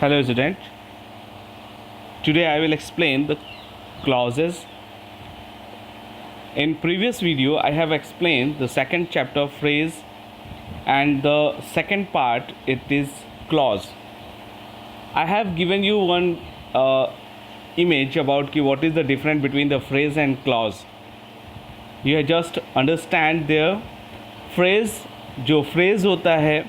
Hello student, today I will explain the clauses. In previous video I have explained the second chapter phrase and the second part it is clause. I have given you one image about what is the difference between the phrase and clause. You just understand there phrase जो phrase होता है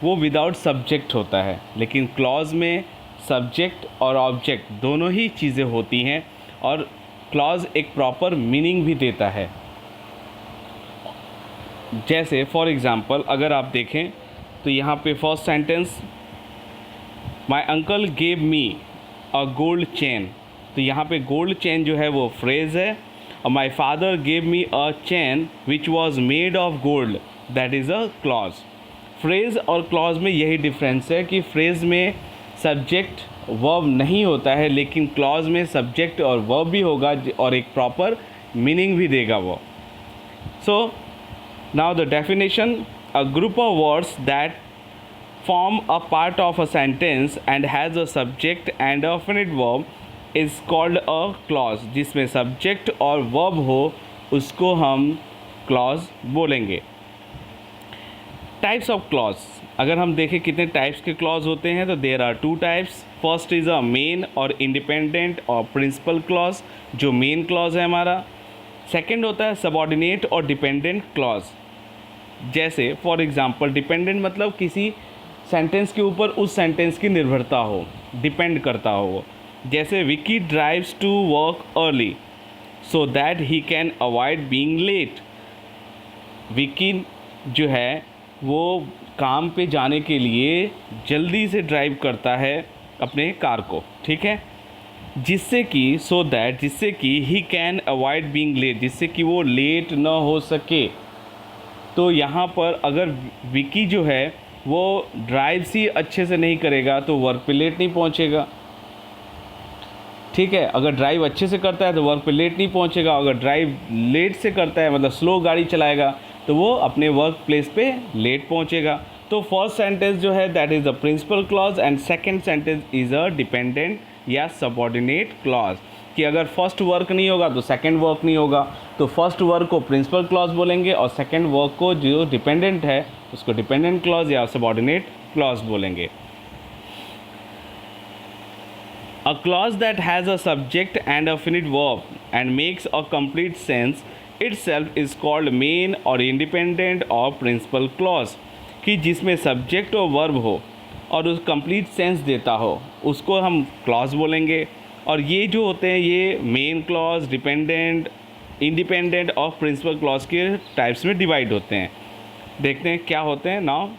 वो without subject होता है, लेकिन clause में subject और object दोनों ही चीज़ें होती हैं और क्लॉज एक प्रॉपर मीनिंग भी देता है। जैसे फॉर एग्ज़ाम्पल अगर आप देखें तो यहाँ पे first sentence my uncle gave me a gold chain, तो यहाँ पे गोल्ड चेन जो है वो फ्रेज़ है और my father gave me a chain which was made of gold, that is a clause. Phrase और क्लॉज में यही डिफरेंस है कि फ्रेज़ में सब्जेक्ट वर्ब नहीं होता है, लेकिन क्लॉज में सब्जेक्ट और वर्ब भी होगा और एक प्रॉपर मीनिंग भी देगा वो। So now the definition, a group of words that form a part of a sentence and has a subject and a finite verb is called a clause। जिसमें subject और verb हो उसको हम clause बोलेंगे। Types of clause, अगर हम देखें कितने टाइप्स के क्लॉज होते हैं तो there are two types. First is a main और इंडिपेंडेंट और प्रिंसिपल क्लॉज, जो मेन क्लॉज है हमारा। सेकंड होता है सबऑर्डिनेट और डिपेंडेंट क्लॉज। जैसे फॉर एग्जांपल डिपेंडेंट मतलब किसी सेंटेंस के ऊपर उस सेंटेंस की निर्भरता हो, डिपेंड करता हो वो। जैसे Vicky drives to work early so that he can avoid being late. Vicky जो है वो काम पे जाने के लिए जल्दी से ड्राइव करता है अपने कार को, ठीक है, जिससे कि सो दैट जिससे कि he can avoid being late, जिससे कि वो लेट ना हो सके। तो यहाँ पर अगर विकी जो है वो ड्राइव ही अच्छे से नहीं करेगा तो वर्क पे लेट नहीं पहुँचेगा, ठीक है। अगर ड्राइव अच्छे से करता है तो वर्क पे लेट नहीं पहुँचेगा। अगर ड्राइव लेट से करता है मतलब स्लो गाड़ी चलाएगा तो वो अपने वर्क प्लेस पे लेट पहुँचेगा। तो फर्स्ट सेंटेंस जो है that is the principal clause and second sentence is a dependent या सबऑर्डिनेट क्लॉज। कि अगर फर्स्ट वर्क नहीं होगा तो सेकंड वर्क नहीं होगा, तो फर्स्ट वर्क को प्रिंसिपल क्लॉज बोलेंगे और सेकंड वर्क को जो डिपेंडेंट है उसको डिपेंडेंट क्लॉज या सबऑर्डिनेट क्लॉज बोलेंगे। A clause that has a subject and a finite verb and makes a complete sense itself is called main or independent or principal clause। कि जिसमें subject और verb हो और उस कंप्लीट सेंस देता हो उसको हम क्लॉज बोलेंगे। और ये जो होते हैं ये मेन क्लॉज, डिपेंडेंट, इंडिपेंडेंट और प्रिंसिपल क्लॉज के टाइप्स में डिवाइड होते हैं। देखते हैं क्या होते हैं। नाउ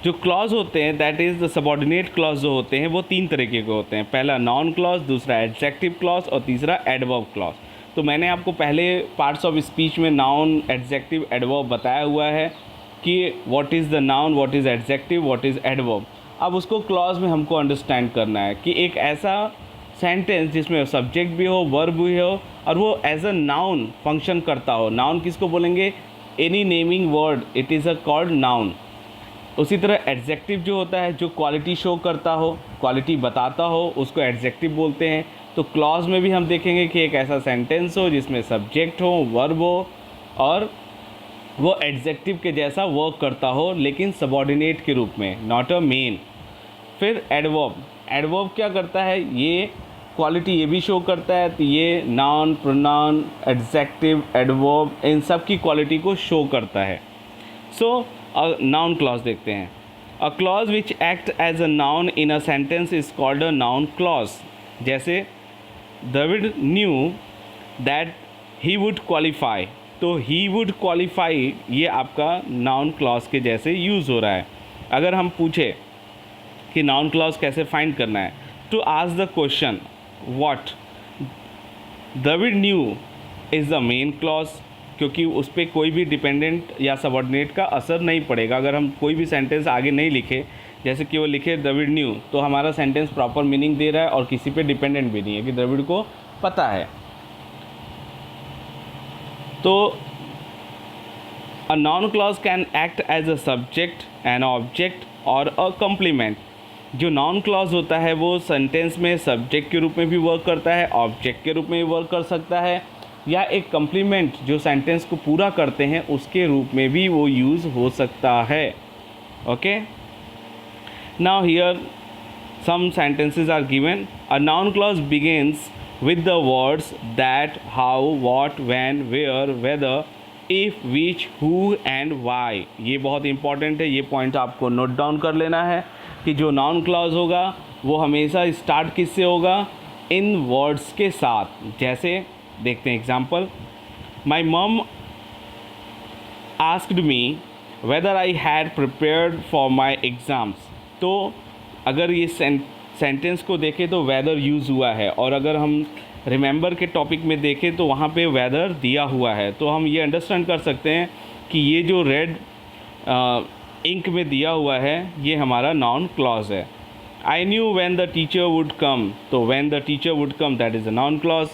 जो क्लॉज होते हैं that is the subordinate clause जो होते हैं वो तीन तरीके के होते हैं। पहला नॉन क्लॉज, दूसरा एडजेक्टिव क्लॉज और तीसरा एडवर्ब क्लॉज। तो मैंने आपको पहले पार्ट्स ऑफ स्पीच में नाउन, एडजेक्टिव, एडवर्ब बताया हुआ है कि what is the noun, what is adjective, what is adverb. अब उसको क्लॉज में हमको अंडरस्टैंड करना है कि एक ऐसा सेंटेंस जिसमें सब्जेक्ट भी हो, वर्ब भी हो और वो एज अ नाउन फंक्शन करता हो। नाउन किसको बोलेंगे? Any naming word, it is a called noun. उसी तरह एडजेक्टिव जो होता है जो क्वालिटी शो करता हो, क्वालिटी बताता हो, उसको एडजेक्टिव बोलते हैं। तो क्लॉज में भी हम देखेंगे कि एक ऐसा सेंटेंस हो जिसमें सब्जेक्ट हो, वर्ब हो और वो एडजेक्टिव के जैसा वर्क करता हो लेकिन सबऑर्डिनेट के रूप में, नॉट अ मेन। फिर एडवर्ब, एडवर्ब क्या करता है? ये क्वालिटी ये भी शो करता है, तो ये नाउन, प्रोनाउन, एडजेक्टिव, एडवर्ब इन सब की क्वालिटी को शो करता है। सो नाउन क्लॉज देखते हैं। A clause which act as a noun in a sentence is called a noun clause. जैसे David knew that he would qualify, तो ही वुड क्वालिफाई ये आपका नाउन क्लॉज के जैसे यूज़ हो रहा है। अगर हम पूछे कि नाउन क्लॉज कैसे फाइंड करना है, to ask the question what, David knew is the main clause, क्योंकि उस पर कोई भी डिपेंडेंट या सबऑर्डिनेट का असर नहीं पड़ेगा। अगर हम कोई भी सेंटेंस आगे नहीं लिखे, जैसे कि वो लिखे डेविड न्यू, तो हमारा सेंटेंस प्रॉपर मीनिंग दे रहा है और किसी पे डिपेंडेंट भी नहीं है कि डेविड को पता है। तो a noun clause can act as a subject, an object और अ कम्प्लीमेंट। जो नाउन क्लॉज होता है वो सेंटेंस में सब्जेक्ट के रूप में भी वर्क करता है, ऑब्जेक्ट के रूप में भी वर्क कर सकता है, या एक कम्प्लीमेंट जो सेंटेंस को पूरा करते हैं उसके रूप में भी वो यूज़ हो सकता है. Okay, now here some sentences are given. A noun clause begins with the words that, how, what, when, where, whether, if, which, who and why. ये बहुत इंपॉर्टेंट है, ये पॉइंट आपको नोट डाउन कर लेना है कि जो नाउन क्लॉज होगा वो हमेशा स्टार्ट किससे होगा, इन वर्ड्स के साथ. जैसे देखते हैं एग्जाम्पल. माई मम asked me whether I had prepared for my exams. तो अगर ये सेंटेंस को देखें तो वेदर यूज़ हुआ है, और अगर हम रिमेंबर के टॉपिक में देखें तो वहाँ पे वेदर दिया हुआ है. तो हम ये अंडरस्टैंड कर सकते हैं कि ये जो रेड इंक में दिया हुआ है ये हमारा नाउन क्लॉज है. I knew when the teacher would come. तो when the teacher would come that is a noun clause.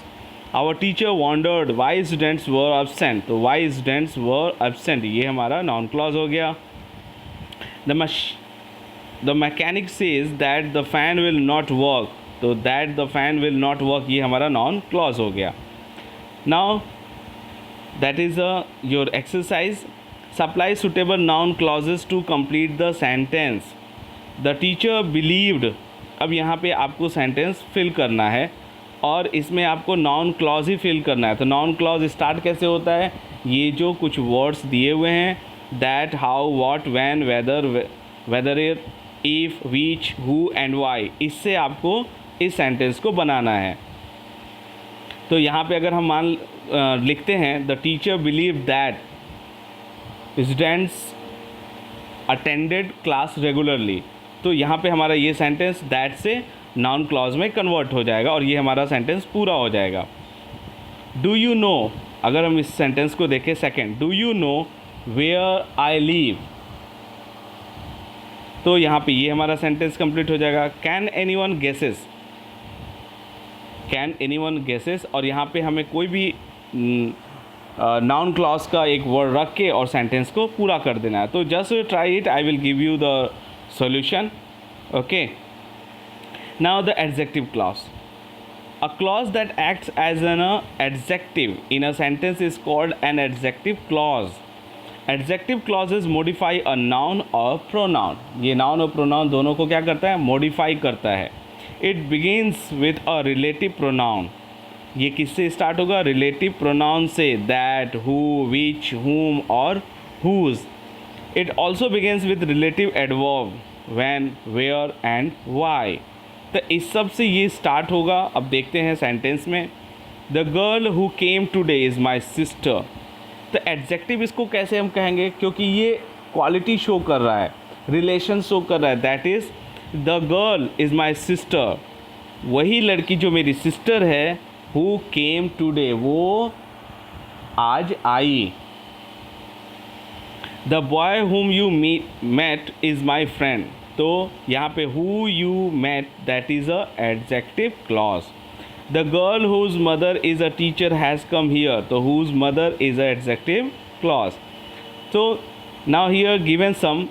Our teacher wondered why students were absent. तो वाई स्टूडेंट्स वर एब्सेंट ये हमारा नाउन क्लॉज हो गया. The mechanic says that the fan will not work. तो that the fan will not work ये हमारा noun clause हो गया. Now that is your exercise. Supply suitable noun clauses to complete the sentence. The teacher believed. अब यहाँ पे आपको sentence fill करना है और इसमें आपको noun clause ही fill करना है. तो noun clause start कैसे होता है, ये जो कुछ words दिए हुए हैं that, how, what, when, whether it, if, which, who and why, इससे आपको इस सेंटेंस को बनाना है. तो यहाँ पे अगर हम लिखते हैं the teacher believe that students attended class regularly. तो यहाँ पे हमारा ये सेंटेंस दैट से नाउन क्लॉज में कन्वर्ट हो जाएगा और ये हमारा सेंटेंस पूरा हो जाएगा. डू यू नो, अगर हम इस सेंटेंस को देखें second, do you know where I live. तो यहाँ पे ये हमारा सेंटेंस कंप्लीट हो जाएगा. Can anyone guesses, can anyone guesses, और यहाँ पे हमें कोई भी नाउन क्लॉज का एक वर्ड रख के और सेंटेंस को पूरा कर देना है. तो just try it, I will give you the solution. Okay, now the adjective clause. A clause that acts as an adjective in a sentence is called an adjective clause. Adjective clauses modify a noun और pronoun. ये noun और pronoun दोनों को क्या करता है, modify करता है. It begins with a relative pronoun. ये किससे स्टार्ट होगा, रिलेटिव प्रोनाउन से, दैट, हु, विच, हुम और whose. It also begins with relative adverb, when, where and why. तो इस सब से ये स्टार्ट होगा. अब देखते हैं सेंटेंस में. The girl who came today is my sister. तो एडजेक्टिव इसको कैसे हम कहेंगे, क्योंकि ये क्वालिटी शो कर रहा है, रिलेशन शो कर रहा है. That is the girl is my sister, वही लड़की जो मेरी सिस्टर है. हु केम टुडे, वो आज आई. The boy whom you met is my friend. तो यहाँ पे who you met that is a adjective clause. The girl whose mother is a teacher has come here. So whose mother is an adjective clause. So now here given some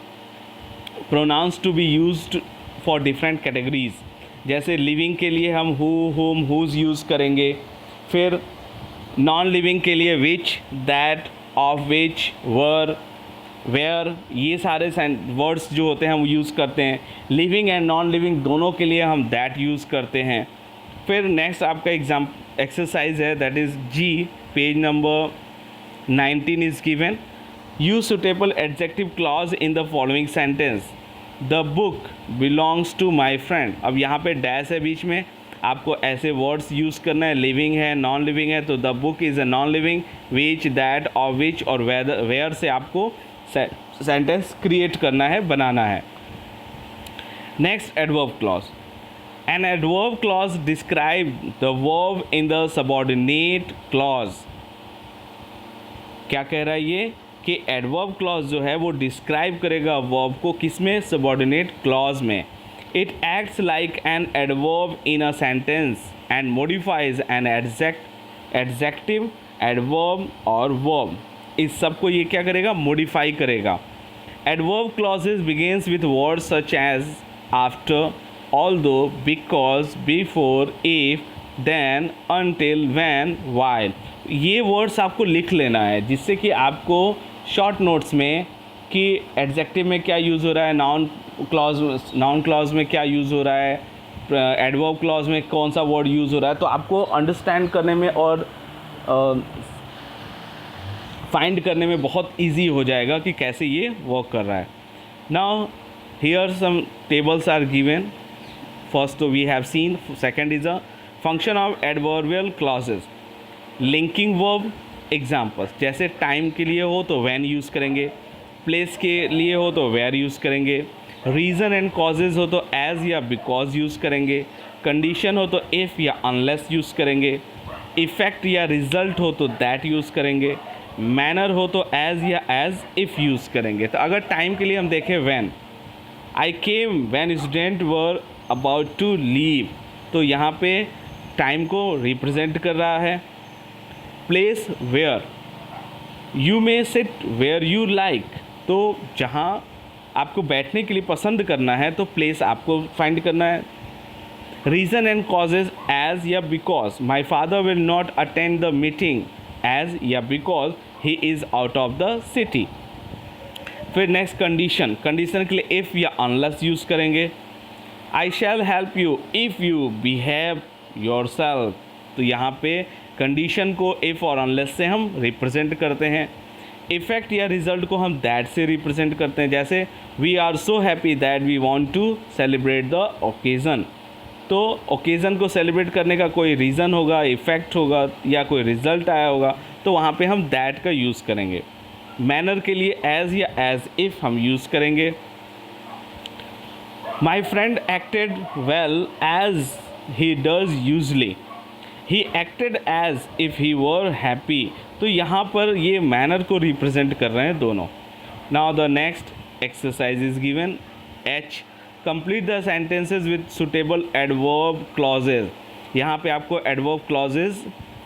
pronouns to be used for different categories. जैसे living के लिए हम who, whom, whose use करेंगे. फिर non living के लिए which, that, of which, were, where, ये सारे वर्ड्स जो होते हैं हम यूज़ करते हैं. लिविंग एंड नॉन लिविंग दोनों के लिए हम that यूज़ करते हैं. फिर नेक्स्ट आपका एक्सरसाइज है, that is G, page number 19 is given. Use suitable adjective clause in the following sentence. The book belongs to my friend. अब यहाँ पे डैश है बीच में, आपको ऐसे वर्ड्स यूज़ करना है. लिविंग है, नॉन लिविंग है, तो the book is a non living. Which, that, और विच और वेयर से आपको सेंटेंस क्रिएट करना है, बनाना है. Next adverb clause. An adverb clause describes the verb in the subordinate clause. क्या कह रहा है ये कि एडवर्ब क्लॉज जो है वो डिस्क्राइब करेगा वर्ब को, किस में, सबॉर्डिनेट क्लॉज में. It acts like an adverb in a sentence and modifies an adjective, adverb और वर्ब. इस सब को ये क्या करेगा, मॉडिफाई करेगा. Adverb clauses begins with words such as after, although, because, before, if, then, until, when, while. ये words आपको लिख लेना है जिससे कि आपको शॉर्ट नोट्स में कि एडजेक्टिव में क्या यूज़ हो रहा है, नाउन क्लॉज में क्या यूज़ हो रहा है, एडवर्ब क्लॉज में कौन सा वर्ड यूज़ हो रहा है, तो आपको अंडरस्टैंड करने में और फाइंड करने में बहुत इजी हो जाएगा कि कैसे ये वर्क कर रहा है। Now here some tables are given. First we have seen, second is a function of adverbial clauses, linking verb examples, जैसे टाइम के लिए हो तो व्हेन यूज़ करेंगे, प्लेस के लिए हो तो वेयर यूज़ करेंगे, रीज़न एंड कॉजेज़ हो तो एज या बिकॉज यूज़ करेंगे, कंडीशन हो तो इफ़ या अनलेस यूज़ करेंगे, इफ़ेक्ट या रिज़ल्ट हो तो दैट यूज़ करेंगे, मैनर हो तो एज या एज इफ़ यूज़ करेंगे। तो अगर टाइम के लिए हम देखें when, I came when student were about to leave, तो यहाँ पे टाइम को रिप्रेजेंट कर रहा है। Place where, you may sit where you like, तो जहाँ आपको बैठने के लिए पसंद करना है तो प्लेस आपको फाइंड करना है। रीज़न एंड कॉजेज एज या because, my father will not attend the meeting as या because he is out of the city. फिर नेक्स्ट कंडीशन, कंडीशन के लिए इफ़ या अनलेस यूज़ करेंगे। I shall help you if you behave yourself, तो यहाँ पे condition को इफ़ और अनलेस से हम रिप्रेजेंट करते हैं। इफ़ेक्ट या रिज़ल्ट को हम दैट से रिप्रेजेंट करते हैं, जैसे we are so happy that we want to celebrate the occasion, तो ओकेज़न को सेलिब्रेट करने का कोई रीज़न होगा, इफ़ेक्ट होगा या कोई रिज़ल्ट आया होगा, तो वहाँ पे हम दैट का यूज़ करेंगे। मैनर के लिए एज या एज इफ़ हम यूज़ करेंगे। My friend acted well as he does usually, he acted as if he were happy, तो यहाँ पर ये मैनर को रिप्रेजेंट कर रहे हैं दोनों। Now the next exercise is given H, complete the sentences with suitable adverb clauses. यहाँ पे आपको एडवर्ब क्लॉजेज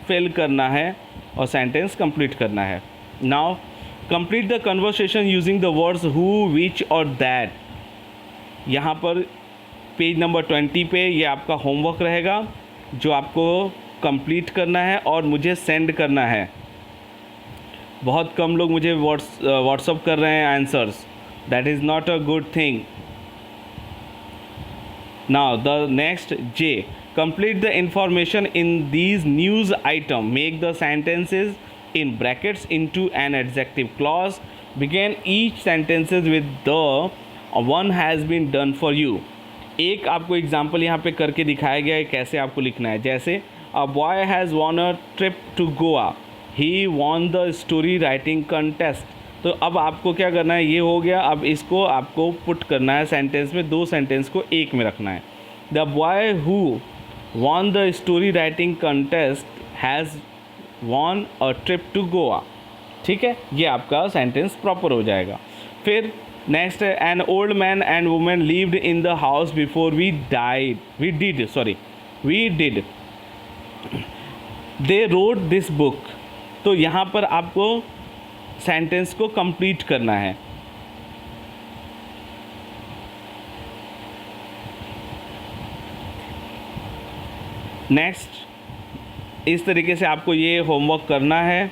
फिल करना है और सेंटेंस कंप्लीट करना है। Now complete the conversation using the words who, which और दैट। यहाँ पर पेज नंबर 20 पे ये आपका होमवर्क रहेगा जो आपको कंप्लीट करना है और मुझे सेंड करना है। बहुत कम लोग मुझे व्हाट्सअप कर रहे हैं answers, that is not a good thing. Now the next J, complete the information in these news item, make the sentences in brackets into an adjective clause, begin each sentences with the one has been done for you। एक आपको example यहाँ पे करके दिखाया गया है कैसे आपको लिखना है, जैसे a boy has won a trip to Goa, he won the story writing contest. तो अब आपको क्या करना है, ये हो गया, अब इसको आपको पुट करना है सेंटेंस में, दो सेंटेंस को एक में रखना है। The boy who won the story writing contest has won a trip to Goa. ठीक है, ये आपका सेंटेंस प्रॉपर हो जाएगा। फिर नेक्स्ट है an old man and women lived in the house before we did they wrote this book. तो यहाँ पर आपको सेंटेंस को कंप्लीट करना है। नेक्स्ट इस तरीके से आपको ये होमवर्क करना है।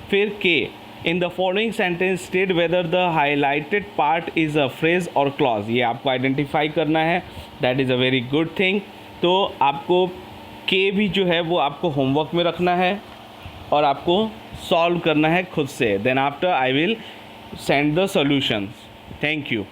फिर के, इन the following sentence state whether the highlighted part is a phrase और क्लॉज, ये आपको आइडेंटिफाई करना है, that is a very good thing. तो आपको के भी जो है वो आपको होमवर्क में रखना है और आपको सॉल्व करना है खुद से, then after I will send the solutions. Thank you.